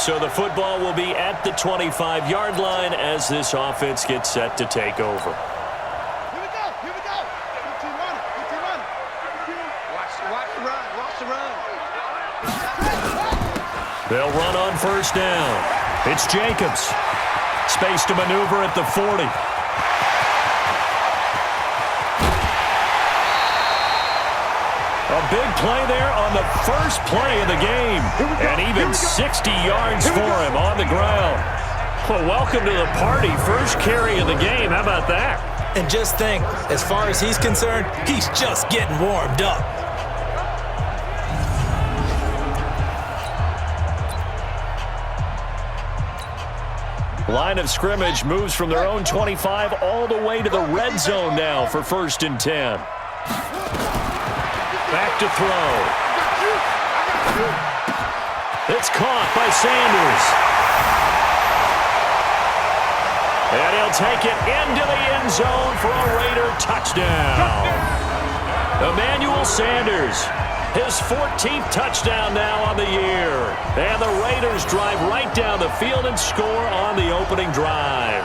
So the football will be at the 25-yard line as this offense gets set to take over. Here we go. Here we go. Keep running. Keep running. Watch the run. Watch the run. They'll run on first down. It's Jacobs. Space to maneuver at the 40. A big play there on the first play of the game. And even 60 yards for him on the ground. Well, welcome to the party. First carry of the game. How about that? And just think, as far as he's concerned, he's just getting warmed up. Line of scrimmage moves from their own 25 all the way to the red zone now for 1st and 10. Back to throw. It's caught by Sanders. And he'll take it into the end zone for a Raider touchdown. Emmanuel Sanders, his 14th touchdown now on the year. And the Raiders drive right down the field and score on the opening drive.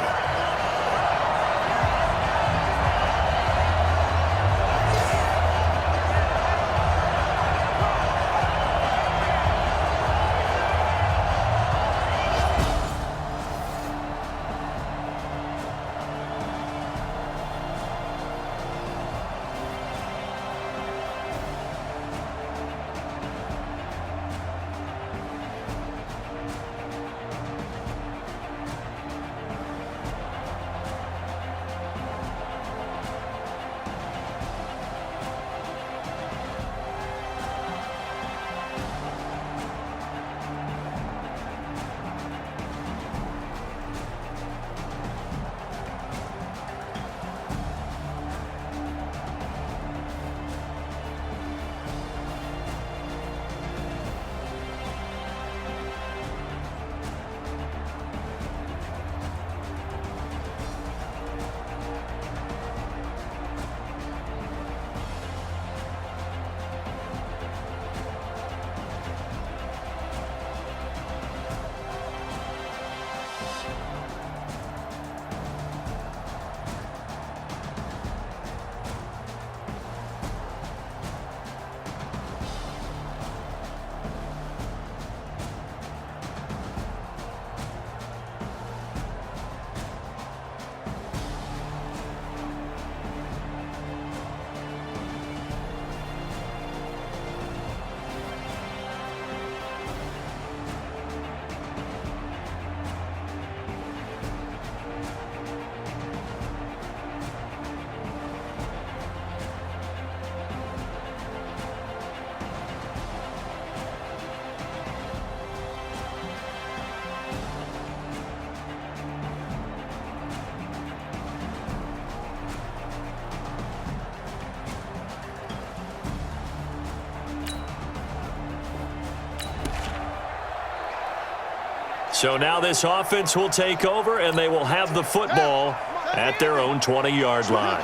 So now this offense will take over, and they will have the football at their own 20-yard line.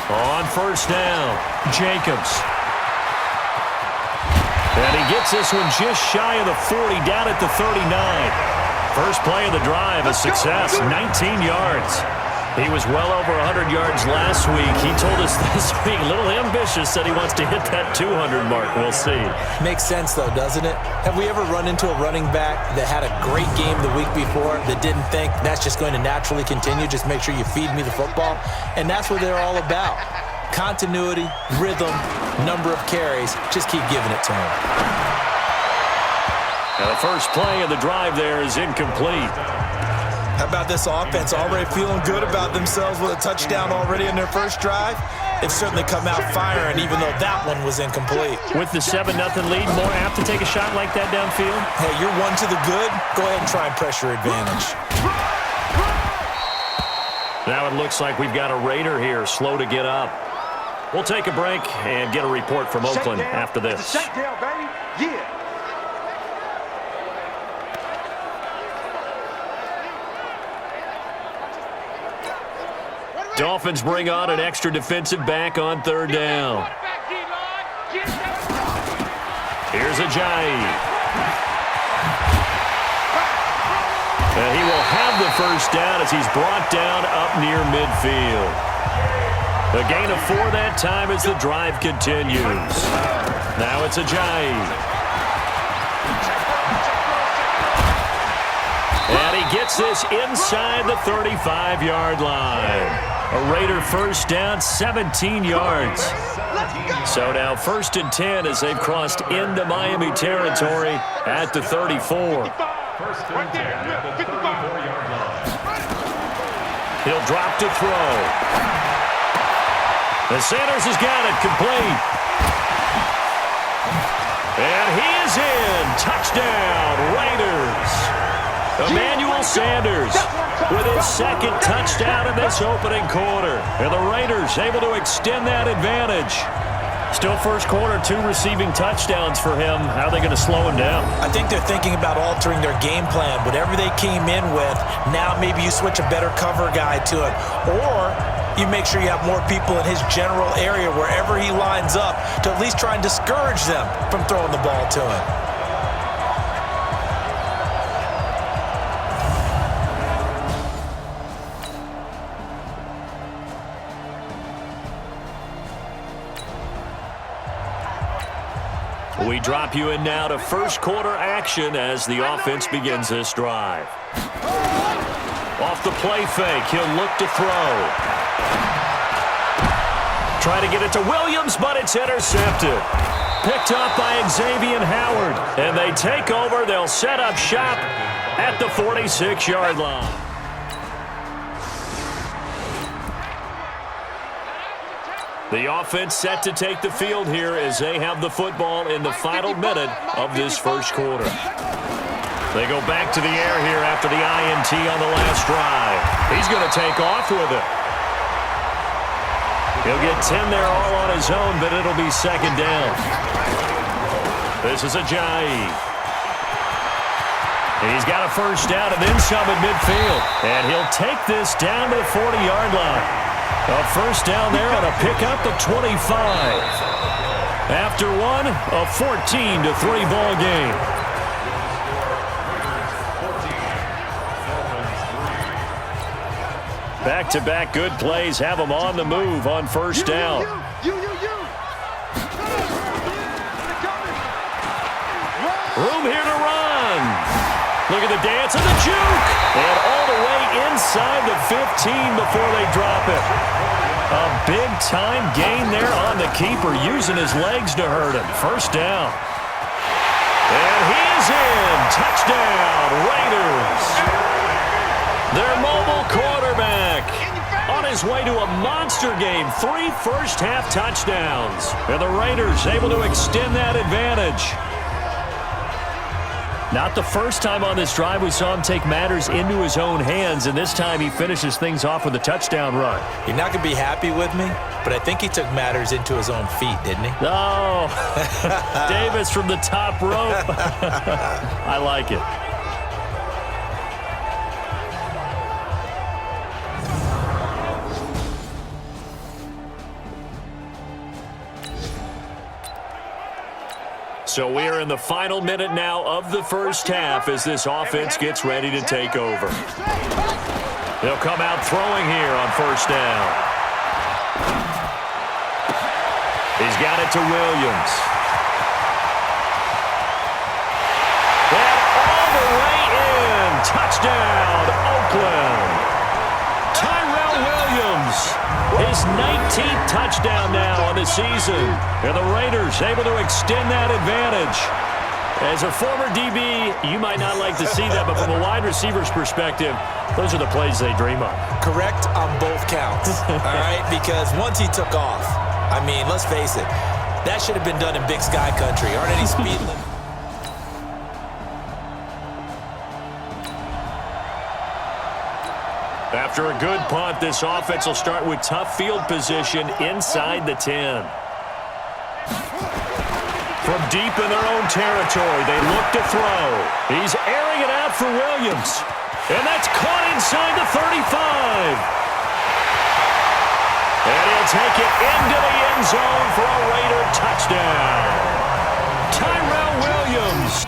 On first down, Jacobs. And he gets this one just shy of the 40, down at the 39. First play of the drive, a success, 19 yards. He was well over 100 yards last week. He told us this week, a little ambitious, said he wants to hit that 200 mark. We'll see. Makes sense, though, doesn't it? Have we ever run into a running back that had a great game the week before that didn't think that's just going to naturally continue? Just make sure you feed me the football. And that's what they're all about. Continuity, rhythm, number of carries. Just keep giving it to him. Now the first play of the drive there is incomplete. How about this offense already feeling good about themselves with a touchdown already in their first drive? They've certainly come out firing, even though that one was incomplete. With the 7-0 lead, more apt to take a shot like that downfield? Hey, you're one to the good. Go ahead and try and pressure advantage. Now it looks like we've got a Raider here, slow to get up. We'll take a break and get a report from Oakland after this. Shakedown, baby. Yeah. Dolphins bring on an extra defensive back on third down. Here's Ajayi. And he will have the first down as he's brought down up near midfield. A gain of 4 that time as the drive continues. Now it's Ajayi. And he gets this inside the 35-yard line. A Raider first down, 17 yards. So now 1st and 10 as they've crossed into Miami territory at the 34. He'll drop to throw. And Sanders has got it complete. And he is in. Touchdown, Raiders. Emmanuel Sanders with his 2nd touchdown in this opening quarter. And the Raiders able to extend that advantage. Still first quarter, 2 receiving touchdowns for him. How are they going to slow him down? I think they're thinking about altering their game plan. Whatever they came in with, now maybe you switch a better cover guy to it. Or you make sure you have more people in his general area wherever he lines up to at least try and discourage them from throwing the ball to him. We drop you in now to first quarter action as the offense begins this drive. Off the play fake, he'll look to throw. Try to get it to Williams, but it's intercepted. Picked up by Xavier Howard. And they take over. They'll set up shop at the 46-yard line. The offense set to take the field here as they have the football in the final minute of this first quarter. They go back to the air here after the INT on the last drive. He's going to take off with it. He'll get 10 there all on his own, but it'll be 2nd down. This is Ajayi. He's got a first down and then some at midfield. And he'll take this down to the 40-yard line. A first down there on a pickup at 25. After one, a 14-3 ball game. Back-to-back good plays have them on the move on first down. Room here to run. Look at the dance and the juke. And all the way inside the 15 before they drop it. A big-time gain there on the keeper, using his legs to hurt him. First down. And he's in. Touchdown, Raiders. Their mobile quarterback on his way to a monster game. 3 first-half touchdowns. And the Raiders able to extend that advantage. Not the first time on this drive we saw him take matters into his own hands, and this time he finishes things off with a touchdown run. You're not going to be happy with me, but I think he took matters into his own feet, didn't he? Oh, Davis from the top rope. I like it. So we are in the final minute now of the first half as this offense gets ready to take over. They'll come out throwing here on first down. He's got it to Williams. And all the way in. Touchdown, Oakland. Tyrell Williams. His 19th touchdown now on the season. And the Raiders able to extend that advantage. As a former DB, you might not like to see that, but from a wide receiver's perspective, those are the plays they dream of. Correct on both counts, all right? Because once he took off, I mean, let's face it, that should have been done in Big Sky country. Aren't any speed limits? After a good punt, this offense will start with tough field position inside the 10. From deep in their own territory, they look to throw. He's airing it out for Williams. And that's caught inside the 35. And he'll take it into the end zone for a Raider touchdown. Tyrell Williams.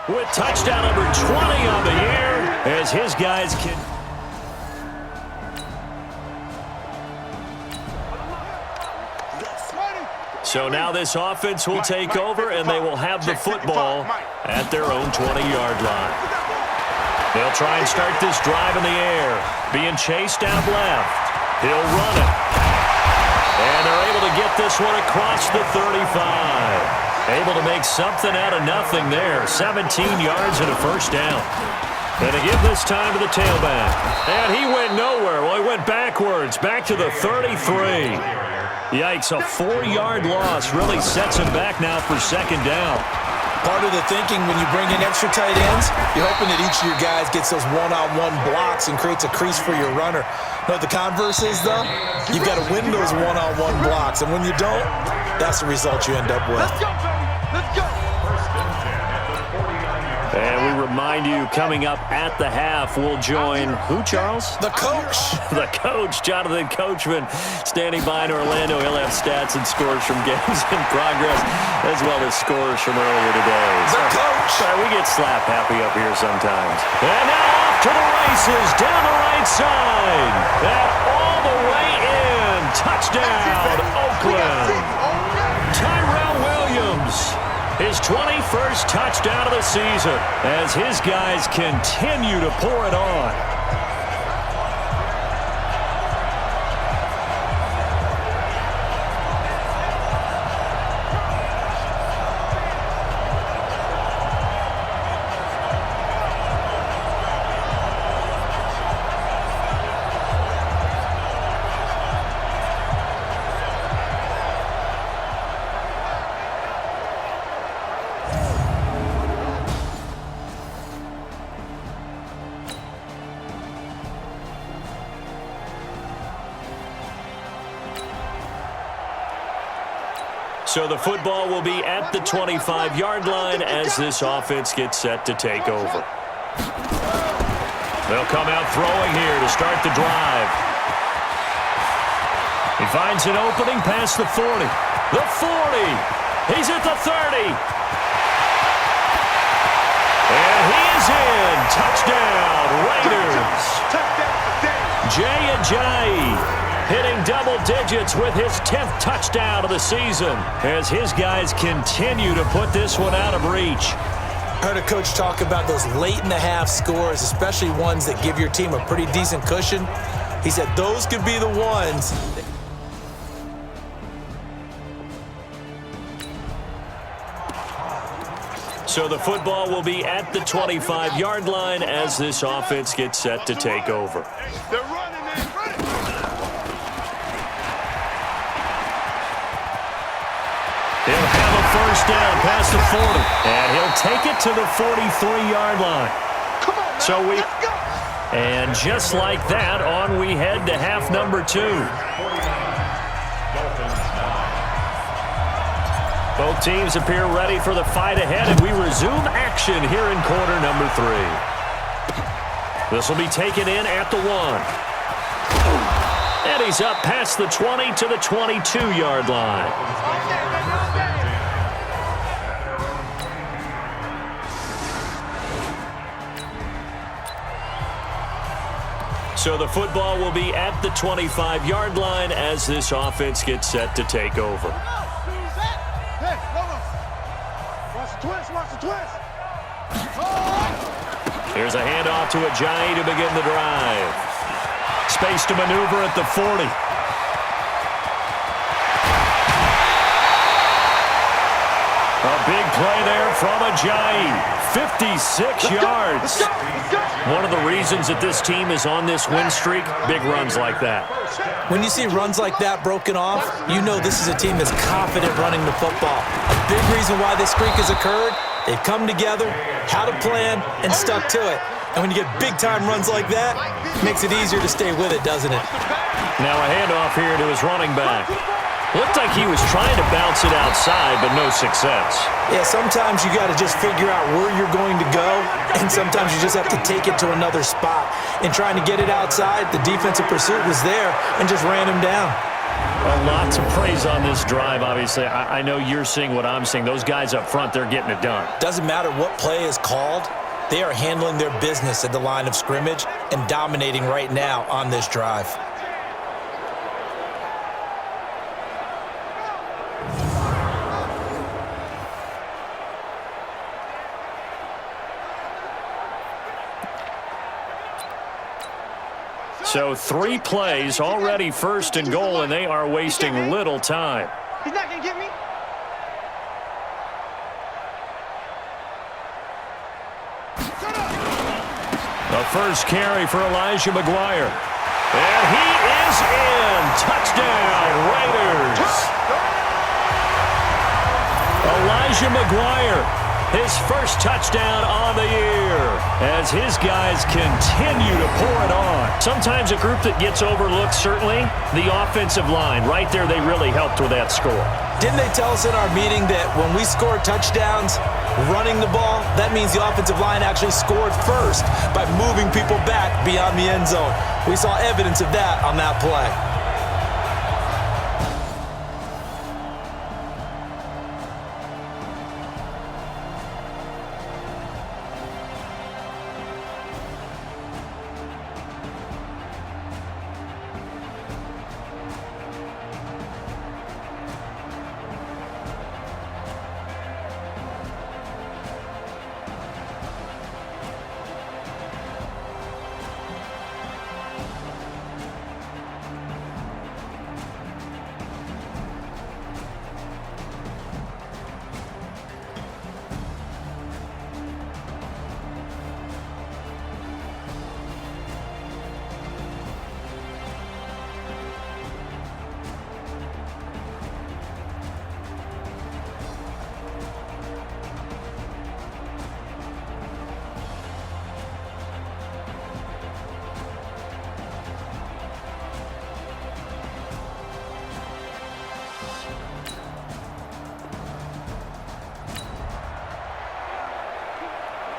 with touchdown number 20 on the year as his guys can... So now this offense will take over, and they will have the football at their own 20-yard line. They'll try and start this drive in the air, being chased out left. He'll run it. And they're able to get this one across the 35. Able to make something out of nothing there. 17 yards and a first down. And to give this time to the tailback. And he went nowhere. Well, he went backwards, back to the 33. Yikes, a 4-yard loss really sets him back now for second down. Part of the thinking when you bring in extra tight ends, you're hoping that each of your guys gets those one-on-one blocks and creates a crease for your runner. Know what the converse is, though? You've got to win those one-on-one blocks, and when you don't, that's the result you end up with. Let's go, baby. Let's go. And we remind you, coming up at the half, we'll join who, Charles? The coach. The coach, Jonathan Coachman, standing by in Orlando. He'll have stats and scores from games in progress, as well as scores from earlier today. The coach. Sorry, we get slap happy up here sometimes. And now off to the races, down the right side. And all the way in. Touchdown, Oakland. Tyrell Williams. His 21st touchdown of the season as his guys continue to pour it on. So the football will be at the 25-yard line as this offense gets set to take over. They'll come out throwing here to start the drive. He finds an opening past the 40. The 40. He's at the 30. And he is in. Touchdown, Raiders. Jay Ajayi hitting double digits with his 10th touchdown of the season as his guys continue to put this one out of reach. Heard a coach talk about those late-in-the-half scores, especially ones that give your team a pretty decent cushion. He said those could be the ones. So the football will be at the 25-yard line as this offense gets set to take over. They're running, man. Running. He'll have a first down past the 40, and he'll take it to the 43-yard line. Come on, man. So Let's go. and just like that, on we head to half number 2. Both teams appear ready for the fight ahead, and we resume action here in quarter number 3. This will be taken in at the 1. And he's up past the 20 to the 22-yard line. So the football will be at the 25-yard line as this offense gets set to take over. Hey, hold on. Watch the twist, watch the twist. Here's a handoff to Ajayi to begin the drive. Space to maneuver at the 40. A big play there from Ajayi. 56 yards. One of the reasons that this team is on this win streak, big runs like that. When you see runs like that broken off, you know this is a team that's confident running the football. A big reason why this streak has occurred, they've come together, had a plan, and stuck to it. And when you get big-time runs like that, it makes it easier to stay with it, doesn't it? Now a handoff here to his running back. Looked like he was trying to bounce it outside, but no success. Yeah, sometimes you got to just figure out where you're going to go, and sometimes you just have to take it to another spot. In trying to get it outside, the defensive pursuit was there and just ran him down. Well, lots of praise on this drive, obviously. I know you're seeing what I'm seeing. Those guys up front, they're getting it done. Doesn't matter what play is called. They are handling their business at the line of scrimmage and dominating right now on this drive. So 3 plays, already first and goal, and they are wasting little time. He's not going to get me. The first carry for Elijah McGuire. And he is in. Touchdown, Raiders. Elijah McGuire, his first touchdown on the year, as his guys continue to pour it on. Sometimes a group that gets overlooked, certainly, the offensive line. Right there, they really helped with that score. Didn't they tell us in our meeting that when we score touchdowns running the ball, that means the offensive line actually scored first by moving people back beyond the end zone? We saw evidence of that on that play.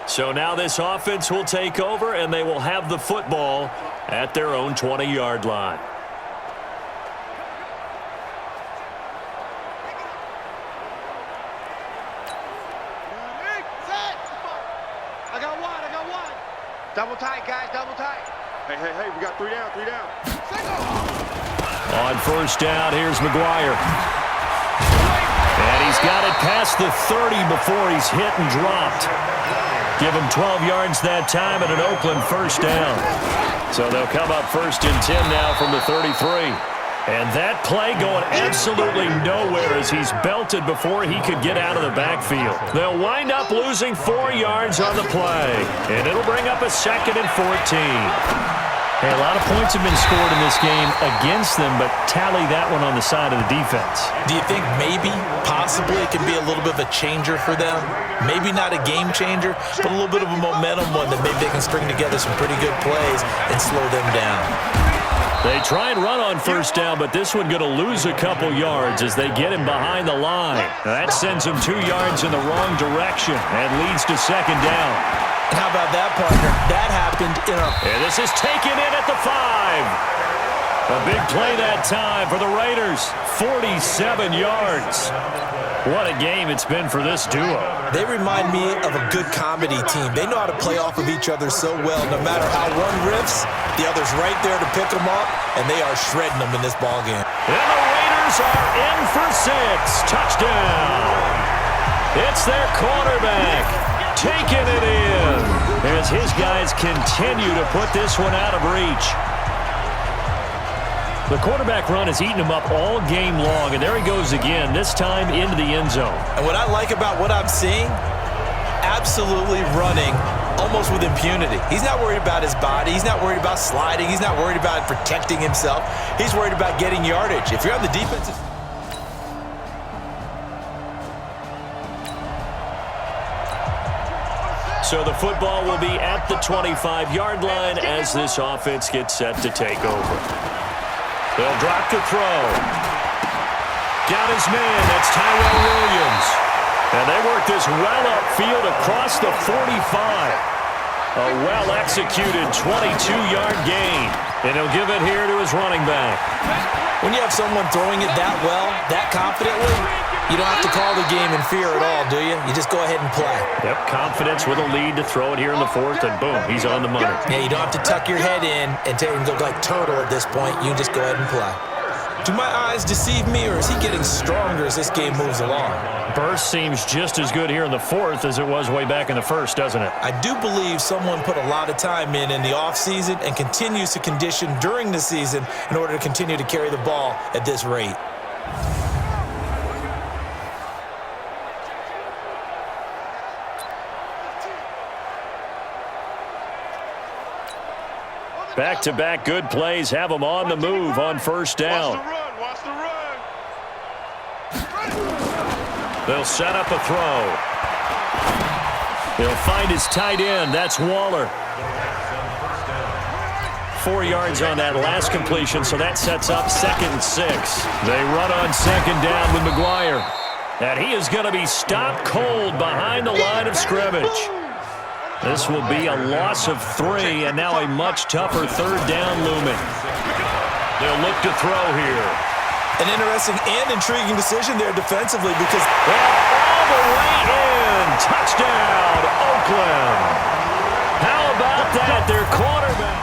So now this offense will take over, and they will have the football at their own 20-yard line. I got one. Double tight, guys, double tight. Hey, we got 3 down. On first down, here's McGuire. And he's got it past the 30 before he's hit and dropped. Give him 12 yards that time and an Oakland first down. So they'll come up first and 10 now from the 33. And that play going absolutely nowhere as he's belted before he could get out of the backfield. They'll wind up losing 4 yards on the play. And it'll bring up a 2nd and 14. Hey, a lot of points have been scored in this game against them, but tally that one on the side of the defense. Do you think maybe, possibly, it can be a little bit of a changer for them? Maybe not a game changer, but a little bit of a momentum one that maybe they can string together some pretty good plays and slow them down. They try and run on first down, but this one going to lose a couple yards as they get him behind the line. That sends him 2 yards in the wrong direction and leads to 2nd down. How about that, partner? That happened in a... And this is taken in at the 5. A big play that time for the Raiders. 47 yards. What a game it's been for this duo. They remind me of a good comedy team. They know how to play off of each other so well. No matter how one riffs, the other's right there to pick them up, and they are shredding them in this ballgame. And the Raiders are in for 6. Touchdown. It's their quarterback taking it in as his guys continue to put this one out of reach. The quarterback run has eaten him up all game long, and there he goes again, this time into the end zone. And what I like about what I'm seeing, absolutely running almost with impunity. He's not worried about his body. He's not worried about sliding. He's not worried about protecting himself. He's worried about getting yardage. If you're on the defensive... So the football will be at the 25-yard line as this offense gets set to take over. They'll drop the throw. Got his man. That's Tyrell Williams. And they work this well upfield across the 45. A well-executed 22-yard gain. And he'll give it here to his running back. When you have someone throwing it that well, that confidently, you don't have to call the game in fear at all, do you? You just go ahead and play. Yep, confidence with a lead to throw it here in the fourth, and boom, he's on the money. Yeah, you don't have to tuck your head in and go like turtle at this point. You just go ahead and play. Do my eyes deceive me, or is he getting stronger as this game moves along? Burst seems just as good here in the fourth as it was way back in the first, doesn't it? I do believe someone put a lot of time in the offseason and continues to condition during the season in order to continue to carry the ball at this rate. Back-to-back good plays have him on the move on first down. Watch the run. They'll set up a throw. He'll find his tight end. That's Waller. 4 yards on that last completion, so that sets up 2nd and 6. They run on 2nd down with McGuire. And he is going to be stopped cold behind the line of scrimmage. This will be a loss of 3, and now a much tougher 3rd down looming. They'll look to throw here. An interesting and intriguing decision there defensively because all the way in. Touchdown, Oakland. How about that? Their quarterback.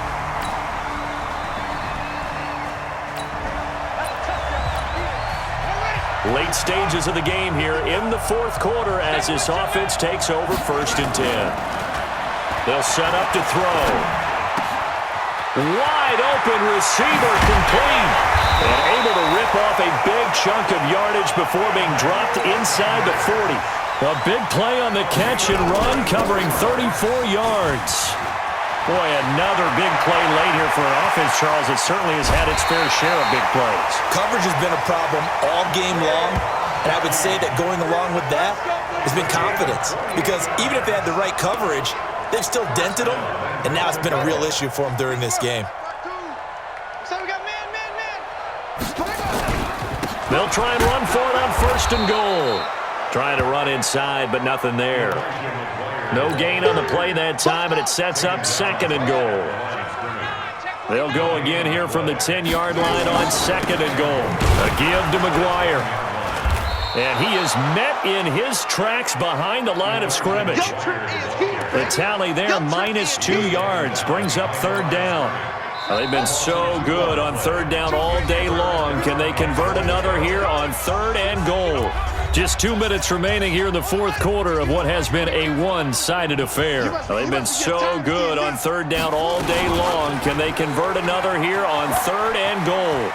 Late stages of the game here in the fourth quarter as this offense takes over 1st and 10. They'll set up to throw. Wide open receiver complete. And able to rip off a big chunk of yardage before being dropped inside the 40. A big play on the catch and run covering 34 yards. Boy, another big play late here for an offense, Charles. It certainly has had its fair share of big plays. Coverage has been a problem all game long. And I would say that going along with that has been confidence. Because even if they had the right coverage, they've still dented them, and now it's been a real issue for them during this game. So we got man. They'll try and run for it on 1st and goal. Trying to run inside, but nothing there. No gain on the play that time, and it sets up 2nd and goal. They'll go again here from the 10-yard line on 2nd and goal. A give to McGuire. And he is met in his tracks behind the line of scrimmage. The tally there, -2 yards, brings up 3rd down. They've been so good on 3rd down all day long. Can they convert another here on 3rd and goal? Just 2 minutes remaining here in the fourth quarter of what has been a one-sided affair. They've been so good on 3rd down all day long. Can they convert another here on 3rd and goal?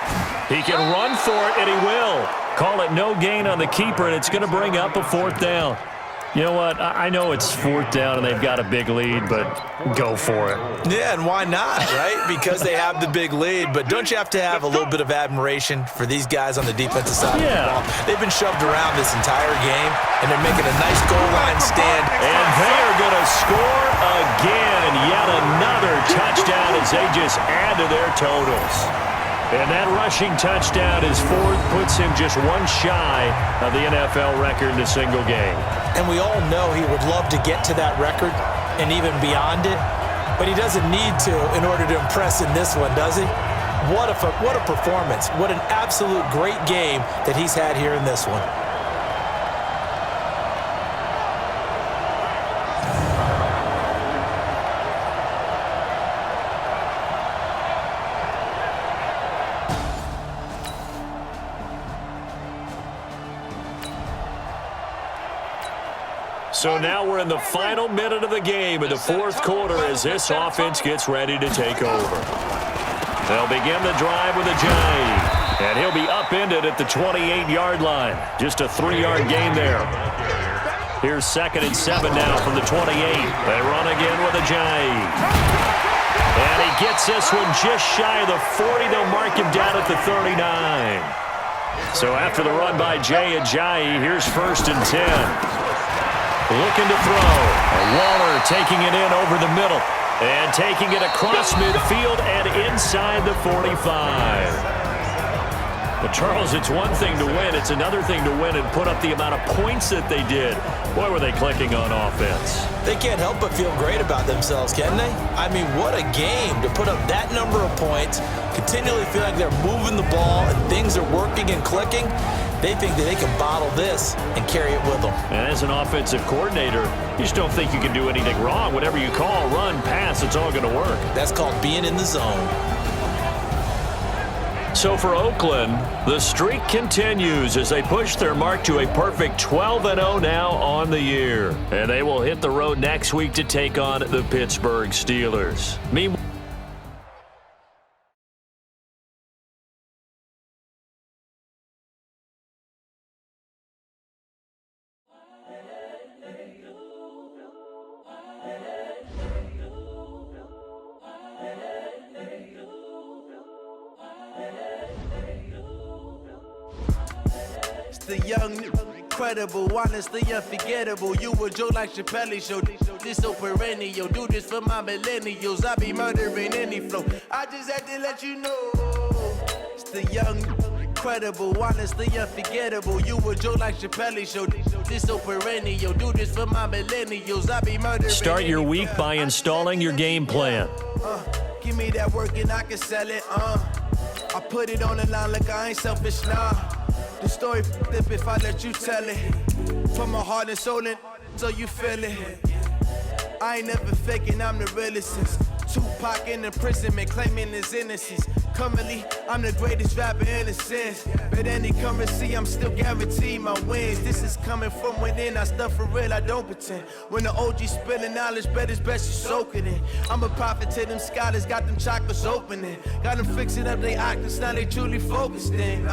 He can run for it, and he will. Call it no gain on the keeper, and it's going to bring up a 4th down. You know what? I know it's 4th down and they've got a big lead, but go for it. Yeah, and why not, right? Because they have the big lead. But don't you have to have a little bit of admiration for these guys on the defensive side of the ball? They've been shoved around this entire game, and they're making a nice goal line stand. And they are going to score again. Yet another touchdown as they just add to their totals. And that rushing touchdown, his 4th, puts him just one shy of the NFL record in a single game. And we all know he would love to get to that record and even beyond it, but he doesn't need to in order to impress in this one, does he? What a performance. What an absolute great game that he's had here in this one. So now we're in the final minute of the game in the fourth quarter as this offense gets ready to take over. They'll begin the drive with a jive, and he'll be upended at the 28-yard line. Just a 3-yard gain there. Here's 2nd and 7 now from the 28. They run again with a jive. And he gets this one just shy of the 40. They'll mark him down at the 39. So after the run by Jay Ajayi, here's 1st and 10. Looking to throw. Waller taking it in over the middle. And taking it across midfield and inside the 45. But, Charles, it's one thing to win. It's another thing to win and put up the amount of points that they did. Boy, were they clicking on offense. They can't help but feel great about themselves, can they? I mean, what a game to put up that number of points, continually feel like they're moving the ball and things are working and clicking. They think that they can bottle this and carry it with them. And as an offensive coordinator, you just don't think you can do anything wrong. Whatever you call, run, pass, it's all going to work. That's called being in the zone. So for Oakland, the streak continues as they push their mark to a perfect 12-0 now on the year. And they will hit the road next week to take on the Pittsburgh Steelers. Meanwhile, The young, incredible, honestly unforgettable. You a joke like Chappelle Show. This so perennial. Do this for my millennials. I be murdering any flow. I just had to let you know. It's the young, incredible, honestly unforgettable. You a joke like Chappelle Show. This so perennial. Do this for my millennials. I be murdering. Start your week by installing your game plan. Give me that work and I can sell it. I put it on the line like I ain't selfish, nah. The story flip if I let you tell it. From my heart and soul and so you feel it. I ain't never faking, I'm the realest since Tupac in imprisonment, claiming his innocence. Currently, I'm the greatest rapper in a sense. But any currency, I'm still guaranteed my wins. This is coming from within, I stuff for real, I don't pretend. When the OG spilling knowledge, bet it's best you soak it in. I'm a prophet to them scholars, got them chakras opening. Got them fixing up they octaves, now they truly focused in.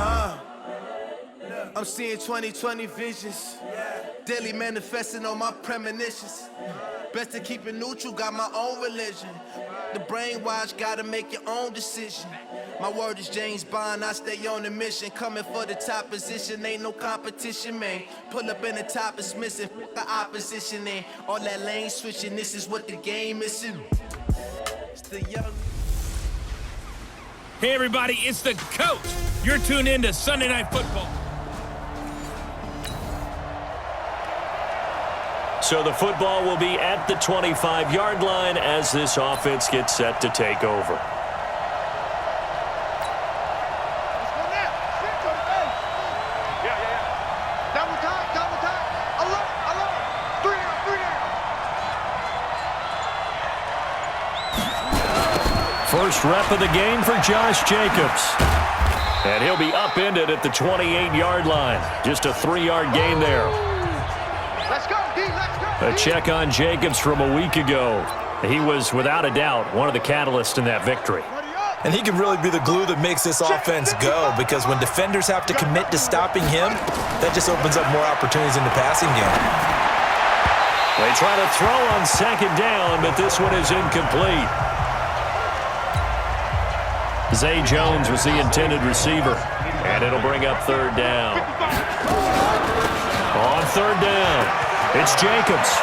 I'm seeing 2020 visions, daily manifesting on my premonitions. Best to keep it neutral, got my own religion. The brainwash, gotta make your own decision. My word is James Bond, I stay on the mission. Coming for the top position, ain't no competition, man. Pull up in the top, it's missing, the opposition, and all that lane switching, this is what the game is. It's the young. Hey everybody, it's the coach. You're tuned in to Sunday Night Football. So the football will be at the 25-yard line as this offense gets set to take over. Let's go now. Sit to the base. Yeah. Double time. Alert. 3 down. First rep of the game for Josh Jacobs. And he'll be upended at the 28-yard line. Just a 3-yard gain there. Let's go, D. Let's go. A check on Jacobs from a week ago. He was, without a doubt, one of the catalysts in that victory. And he can really be the glue that makes this offense go, because when defenders have to commit to stopping him, that just opens up more opportunities in the passing game. They try to throw on second down, but this one is incomplete. Zay Jones was the intended receiver, and it'll bring up third down. On third down, it's Jacobs.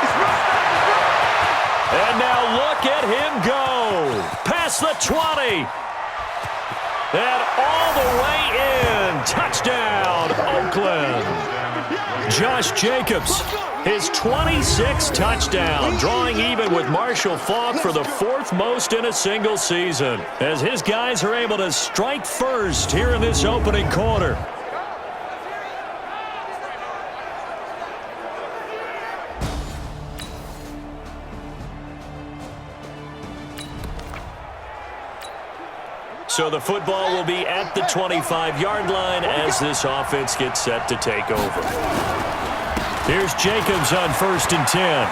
And now look at him go. Past the 20. And all the way in. Touchdown, Oakland. Josh Jacobs, his 26th touchdown, drawing even with Marshall Faulk for the 4th most in a single season, as his guys are able to strike first here in this opening quarter. So the football will be at the 25-yard line as this offense gets set to take over. Here's Jacobs on 1st and 10.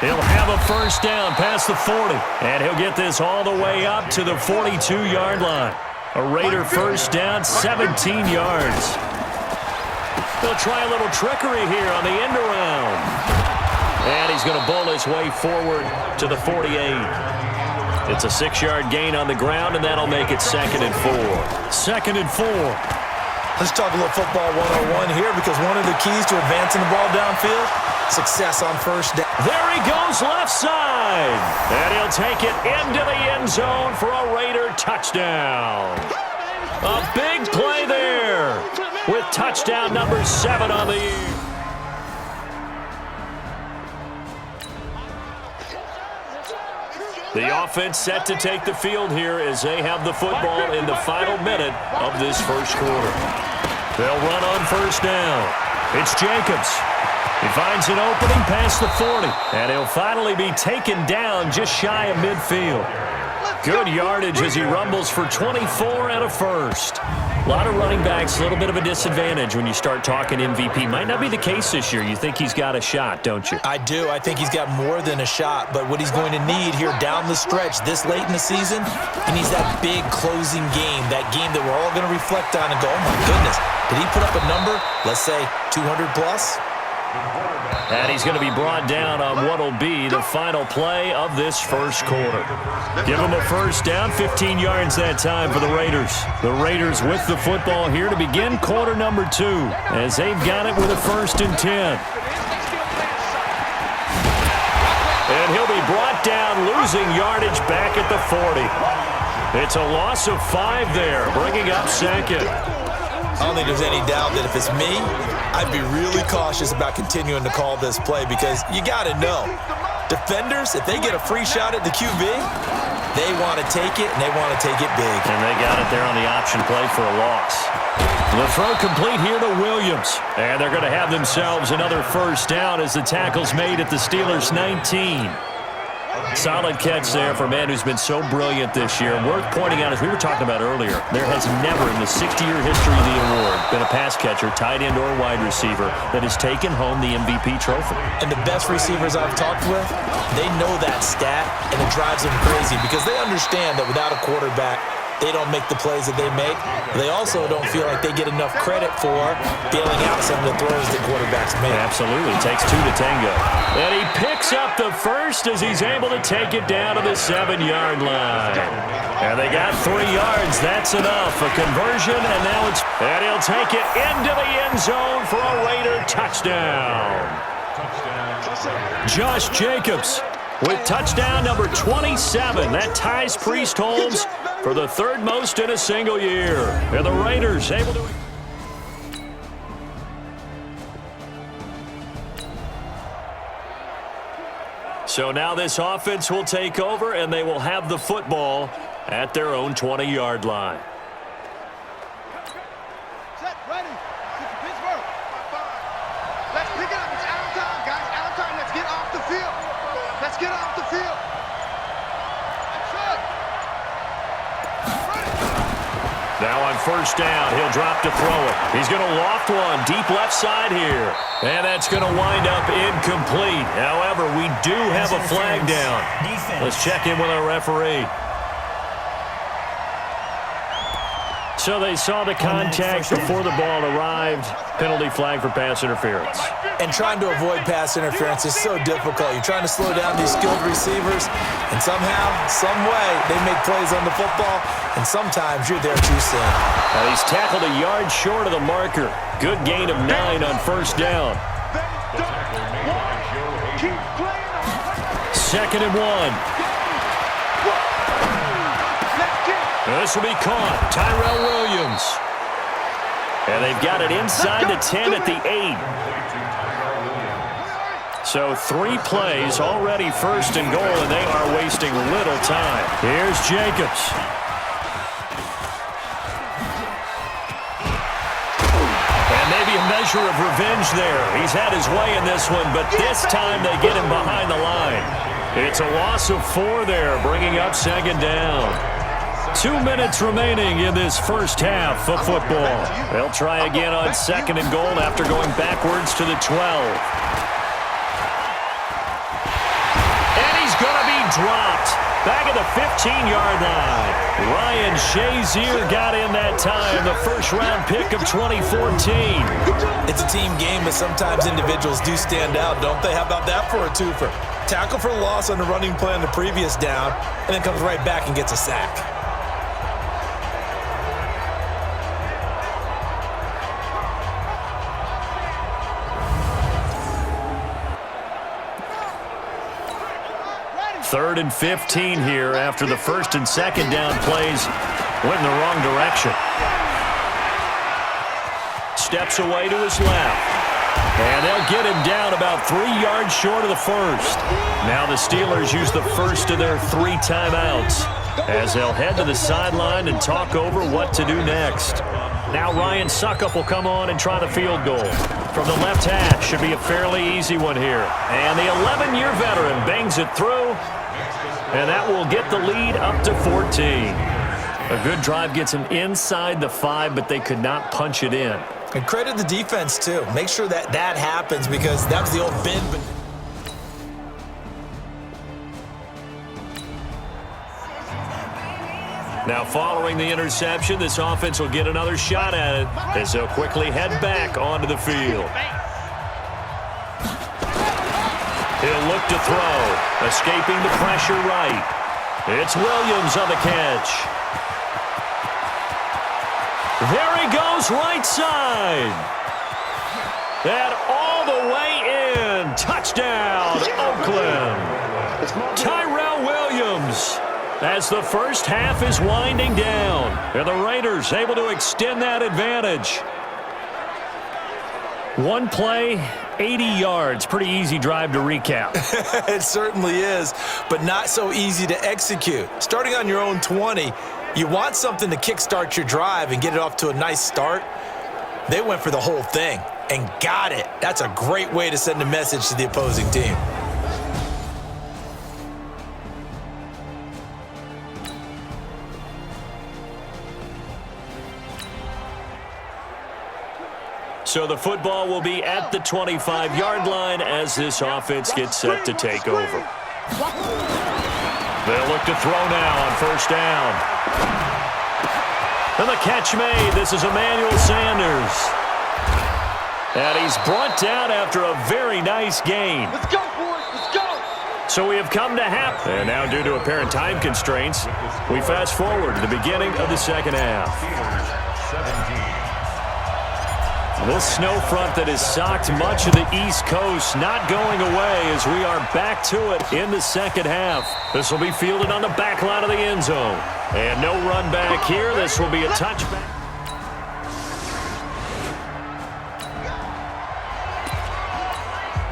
He'll have a first down past the 40, and he'll get this all the way up to the 42-yard line. A Raider first down, 17 yards. They'll try a little trickery here on the end around. And he's going to bowl his way forward to the 48. It's a 6-yard gain on the ground, and that'll make it 2nd and 4. 2nd and 4. Let's talk a little football 101 here, because one of the keys to advancing the ball downfield, success on first down. There he goes left side. And he'll take it into the end zone for a Raider touchdown. A big play there with touchdown number 7 on the year. The offense set to take the field here as they have the football in the final minute of this first quarter. They'll run on first down. It's Jacobs. He finds an opening past the 40, and he'll finally be taken down just shy of midfield. Good yardage as he rumbles for 24 and a first. A lot of running backs, a little bit of a disadvantage when you start talking MVP. Might not be the case this year. You think he's got a shot, don't you? I do. I think he's got more than a shot, but what he's going to need here down the stretch this late in the season, he needs that big closing game, that game that we're all going to reflect on and go, oh, my goodness, did he put up a number, let's say 200 plus? And he's going to be brought down on what will be the final play of this first quarter. Give him a first down, 15 yards that time for the Raiders. The Raiders with the football here to begin quarter number 2 as they've got it with a 1st and 10. And he'll be brought down, losing yardage back at the 40. It's a loss of 5 there, bringing up 2nd. I don't think there's any doubt that if it's me, I'd be really cautious about continuing to call this play because you got to know, defenders, if they get a free shot at the QB, they want to take it, and they want to take it big. And they got it there on the option play for a loss. The throw complete here to Williams. And they're going to have themselves another first down as the tackle's made at the Steelers' 19. Solid catch there for a man who's been so brilliant this year. Worth pointing out, as we were talking about earlier, there has never in the 60-year history of the award been a pass catcher, tight end, or wide receiver that has taken home the MVP trophy. And the best receivers I've talked with, they know that stat, and it drives them crazy because they understand that without a quarterback, they don't make the plays that they make. They also don't feel like they get enough credit for bailing out some of the throws that quarterbacks make. Absolutely. It takes 2 to tango. And he picks up the first as he's able to take it down to the 7-yard line. And they got 3 yards. That's enough. A conversion, and now it's... And he'll take it into the end zone for a Raider touchdown. Josh Jacobs with touchdown number 27. That ties Priest Holmes for the 3rd most in a single year. And the Raiders able to... So now this offense will take over, and they will have the football at their own 20-yard line. Set, ready. Pittsburgh. Let's pick it up. It's out of time, guys. Out of time. Let's get off the field. Let's get off the field. Now on first down, he'll drop to throw it. He's going to loft one deep left side here. And that's going to wind up incomplete. However, we do have a flag down. Let's check in with our referee. So they saw the contact before the ball arrived. Penalty flag for pass interference. And trying to avoid pass interference is so difficult. You're trying to slow down these skilled receivers, and somehow, some way, they make plays on the football, and sometimes you're there too soon. Now he's tackled a yard short of the marker. Good gain of 9 on first down. 2nd and 1. This will be caught. Tyrell Williams. And they've got it inside the 10 at the 8. So 3 plays already 1st and goal, and they are wasting little time. Here's Jacobs. And maybe a measure of revenge there. He's had his way in this one, but this time they get him behind the line. It's a loss of 4 there, bringing up 2nd down. 2 minutes remaining in this first half of football. They'll try again on 2nd and goal after going backwards to the 12. And he's going to be dropped back at the 15-yard line. Ryan Shazier got in that time, the first-round pick of 2014. It's a team game, but sometimes individuals do stand out, don't they? How about that for a twofer? Tackle for loss on the running play on the previous down, and then comes right back and gets a sack. Ready. 3rd and 15 here after the 1st and 2nd down plays Went in the wrong direction. Steps away to his left. And they'll get him down about 3 yards short of the first. Now the Steelers use the first of their 3 timeouts as they'll head to the sideline and talk over what to do next. Now Ryan Suckup will come on and try the field goal. From the left hash, should be a fairly easy one here. And the 11-year veteran bangs it through. And that will get the lead up to 14. A good drive gets him inside the 5, but they could not punch it in. And credit the defense, too. Make sure that that happens because that was the old bend. Now following the interception, this offense will get another shot at it as they'll quickly head back onto the field. He'll look to throw, escaping the pressure right. It's Williams on the catch. There he goes, right side. And all the way in. Touchdown, Oakland. Tyrell Williams as the first half is winding down. And the Raiders able to extend that advantage. One play, 80 yards. Pretty easy drive to recap. It certainly is, but not so easy to execute. Starting on your own 20, you want something to kickstart your drive and get it off to a nice start. They went for the whole thing and got it. That's a great way to send a message to the opposing team. So the football will be at the 25-yard line as this offense gets set to take over. They'll look to throw now on first down. And the catch made. This is Emmanuel Sanders. And he's brought down after a very nice gain. Let's go, boys. Let's go. So we have come to half. And now due to apparent time constraints, we fast forward to the beginning of the second half. This snow front that has socked much of the East Coast not going away as we are back to it in the second half. This will be fielded on the back line of the end zone. And no run back here. This will be a touchback.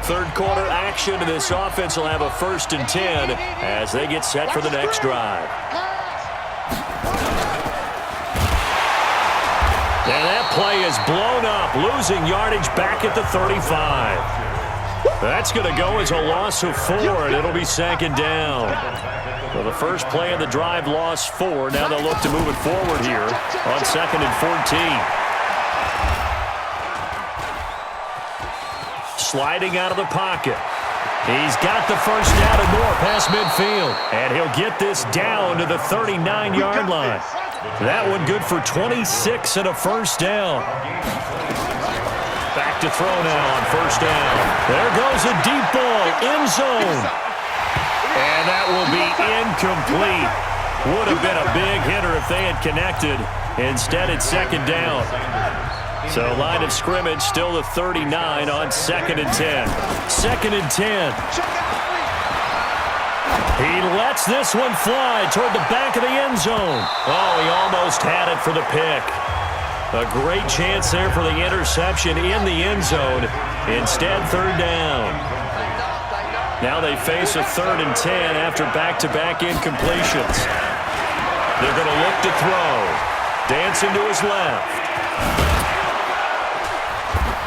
Third quarter action, and this offense will have a 1st and 10 as they get set for the next drive. And that play is blown up, losing yardage back at the 35. That's going to go as a loss of 4, and it'll be 2nd down. Well, the first play of the drive lost 4. Now they'll look to move it forward here on 2nd and 14. Sliding out of the pocket. He's got the first down and more past midfield. And he'll get this down to the 39-yard line. That one good for 26 and a first down. Back to throw now on first down. There goes a deep ball, end zone. And that will be incomplete. Would have been a big hitter if they had connected. Instead, it's 2nd down. So line of scrimmage still the 39 on 2nd and 10. 2nd and 10. He lets this one fly toward the back of the end zone. Oh, he almost had it for the pick. A great chance there for the interception in the end zone. Instead, 3rd down. Now they face a 3rd and 10 after back-to-back incompletions. They're going to look to throw. Dancing to his left.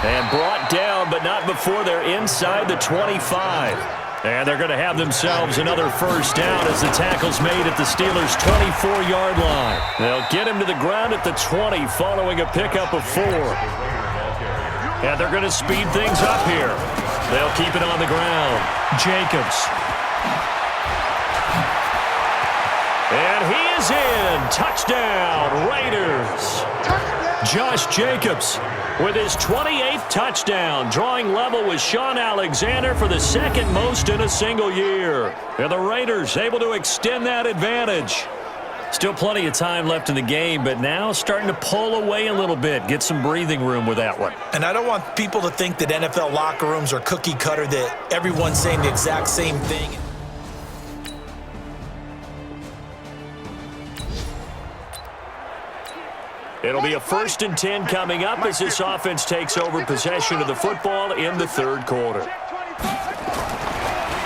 And brought down, but not before they're inside the 25. And they're going to have themselves another first down as the tackle's made at the Steelers' 24-yard line. They'll get him to the ground at the 20 following a pickup of 4. And they're going to speed things up here. They'll keep it on the ground. Jacobs. And he is in. Touchdown, Raiders. Josh Jacobs with his 28th touchdown, drawing level with Sean Alexander for the 2nd most in a single year. And the Raiders able to extend that advantage. Still plenty of time left in the game, but now starting to pull away a little bit, get some breathing room with that one. And I don't want people to think that NFL locker rooms are cookie cutter, that everyone's saying the exact same thing. It'll be a 1st and 10 coming up as this offense takes over possession of the football in the 3rd quarter.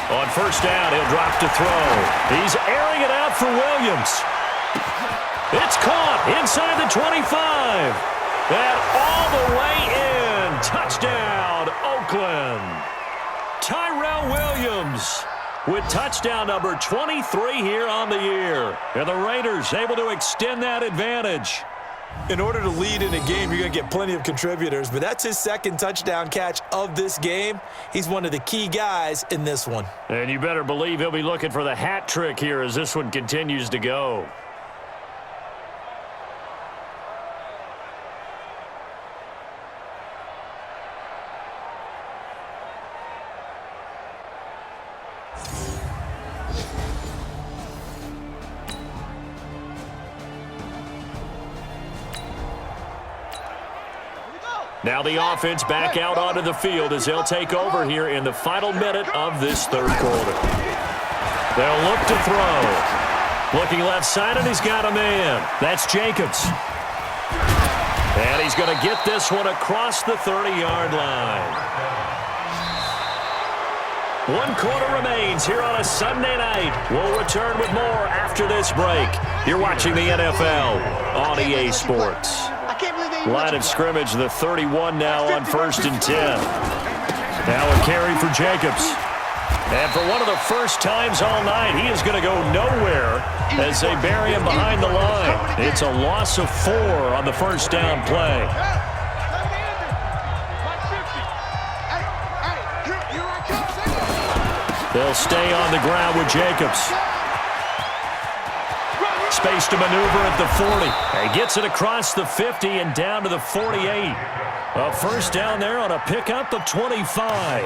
On 1st down, he'll drop to throw. He's airing it out for Williams. It's caught inside the 25. And all the way in. Touchdown, Oakland. Tyrell Williams with touchdown number 23 here on the year. And the Raiders able to extend that advantage. In order to lead in a game, you're going to get plenty of contributors, but that's his 2nd touchdown catch of this game. He's one of the key guys in this one. And you better believe he'll be looking for the hat trick here as this one continues to go. Now the offense back out onto the field as they'll take over here in the final minute of this 3rd quarter. They'll look to throw. Looking left side, and he's got a man. That's Jacobs. And he's going to get this one across the 30-yard line. 1 quarter remains here on a Sunday night. We'll return with more after this break. You're watching the NFL on EA Sports. Line of scrimmage, the 31 now on 1st and 10. Now a carry for Jacobs. And for one of the first times all night, he is going to go nowhere as they bury him behind the line. It's a loss of 4 on the 1st down play. They'll stay on the ground with Jacobs. Space to maneuver at the 40. He gets it across the 50 and down to the 48. A 1st down there on a pickup of 25.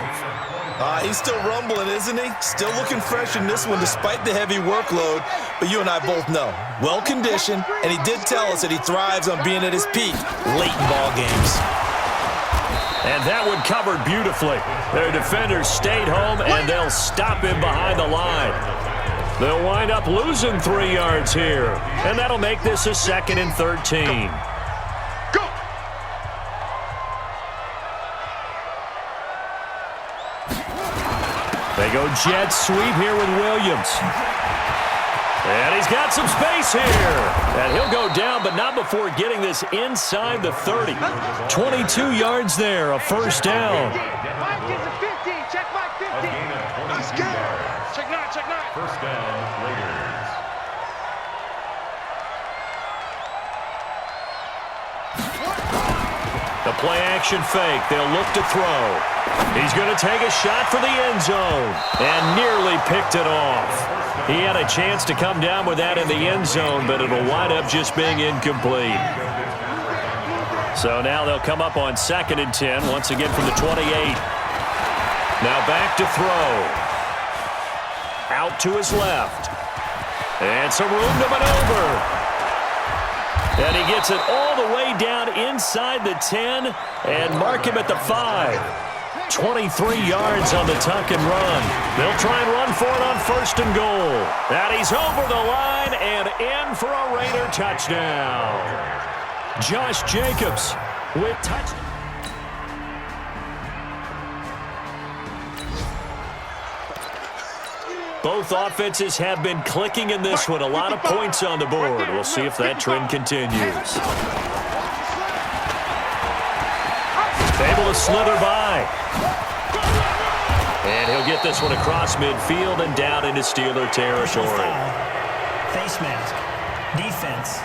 He's still rumbling, isn't he? Still looking fresh in this one despite the heavy workload. But you and I both know, well-conditioned, and he did tell us that he thrives on being at his peak late in ball games. And that one covered beautifully. Their defenders stayed home, and they'll stop him behind the line. They'll wind up losing 3 yards here, and that'll make this a 2nd and 13. Go. They go jet sweep here with Williams. And he's got some space here. And he'll go down, but not before getting this inside the 30. 22 yards there, a 1st down. Mike gets a 15. Check Mike 15. Let's go. Check 9, check 9. 1st down, Raiders. The play action fake. They'll look to throw. He's going to take a shot for the end zone and nearly picked it off. He had a chance to come down with that in the end zone, but it'll wind up just being incomplete. So now they'll come up on 2nd and 10, once again from the 28. Now back to throw. Out to his left. And some room to maneuver. And he gets it all the way down inside the 10 and mark him at the 5. 23 yards on the tuck and run. They'll try and run for it on 1st and goal. And he's over the line and in for a Raider touchdown. Josh Jacobs with touchdown. Both offenses have been clicking in this one. A lot of points on the board. We'll see if that trend continues. Able to slither by. And he'll get this one across midfield and down into Steeler territory. Face mask. Defense.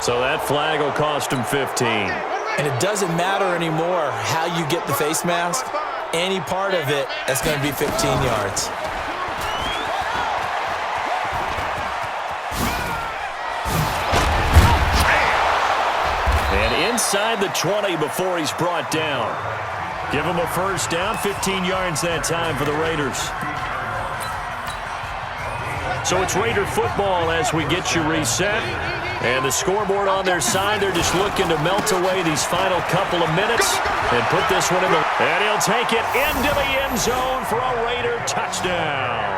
So that flag will cost him 15. And it doesn't matter anymore how you get the face mask. Any part of it, that's going to be 15 yards. And inside the 20 before he's brought down. Give him a 1st down, 15 yards that time for the Raiders. So it's Raider football as we get you reset. And the scoreboard on their side, they're just looking to melt away these final couple of minutes and put this one in the... And he'll take it into the end zone for a Raider touchdown.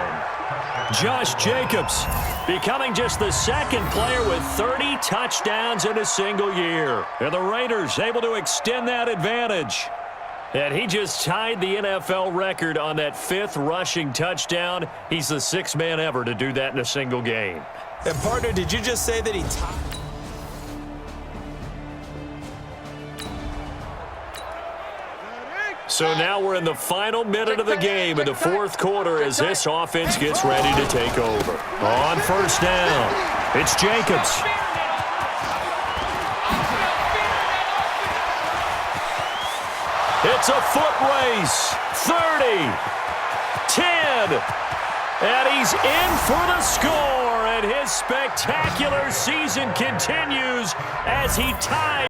Josh Jacobs becoming just the second player with 30 touchdowns in a single year. And the Raiders able to extend that advantage. And he just tied the NFL record on that 5th rushing touchdown. He's the 6th man ever to do that in a single game. And partner, did you just say that he tied? So now we're in the final minute of the game in the 4th quarter as this offense gets ready to take over. On first down, it's Jacobs. It's a foot race. 30, 10, and he's in for the score. And his spectacular season continues as he ties.